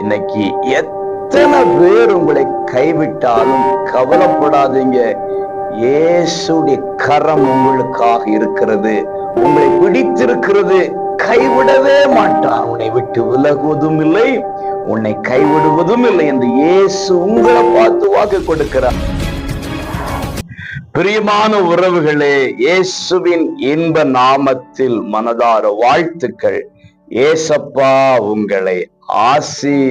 இன்னைக்கு எத்தனை பேர் உங்களை கைவிட்டாலும் கவலைப்படாதீங்க. இயேசுடைய கரம் உங்களுக்காக இருக்கிறது, உங்களை பிடித்திருக்கிறது. கைவிடவே மாட்டார். உன்னை விட்டு விலகுவதும் இல்லை, உன்னை கைவிடுவதும் இல்லை என்று இயேசு உங்களை பார்த்து வாக்கு கொடுக்கிறார். பிரியமான உறவுகளே, இயேசுவின் இன்ப நாமத்தில் மனதார வாழ்த்துக்கள். ஏசப்பா உங்களை ஆசீர்வதிப்பாராக.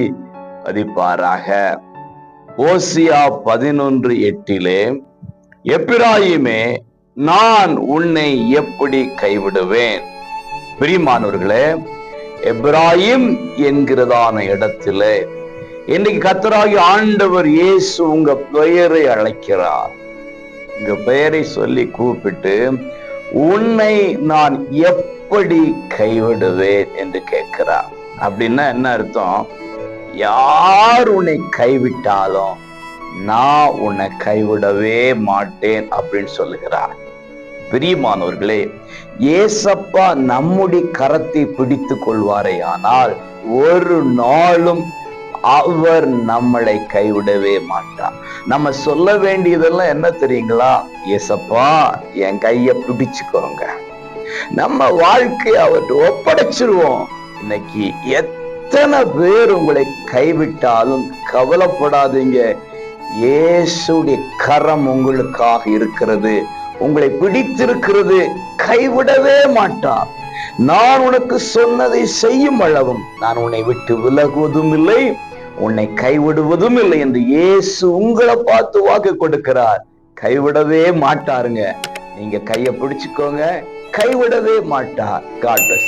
ஓசியா 11:8 எப்பிராயிமே, நான் உன்னை எப்படி கைவிடுவேன்? பிரியமானவர்களே, எப்பிராயிம் என்கிறதான இடத்துல இன்னைக்கு கர்த்தராகிய ஆண்டவர் இயேசு உங்க பெயரை அழைக்கிறார். உங்க பெயரை சொல்லி கூப்பிட்டு, உன்னை நான் எப்படி கைவிடுவேன் என்று கேட்கிறார். அப்படின்னா என்ன அர்த்தம்? யார் உன்னை கைவிட்டாலும் நான் உன்னை கைவிடவே மாட்டேன் அப்படின்னு சொல்லுகிறார். பிரியமானவர்களே, ஏசப்பா நம்முடைய கரத்தை பிடித்து கொள்வாரே ஆனால் ஒரு நாளும் அவர் நம்மளை கைவிடவே மாட்டார். நம்ம சொல்ல வேண்டியதெல்லாம் என்ன தெரியுங்களா? ஏசப்பா என் கைய பிடிச்சுக்கோங்க. நம்ம வாழ்க்கையை அவர்கிட்ட ஒப்படைச்சிருவோம். இன்னைக்கு எத்தனை பேர் உங்களை கைவிட்டாலும் கவலைப்படாதீங்க. இயேசுடைய கரம் உங்களுக்காக இருக்கிறது, உங்களை பிடித்திருக்கிறது. கைவிடவே மாட்டார். நான் உனக்கு சொன்னதை செய்யும் அளவும் நான் உன்னை விட்டு விலகுவதும் இல்லை, உன்னை கைவிடுவதும் இல்லை என்று இயேசு உங்களை பார்த்து வாக்கு கொடுக்கிறார். கைவிடவே மாட்டாருங்க. நீங்க கைய பிடிச்சுக்கோங்க, கைவிடவே மாட்டார். God plus.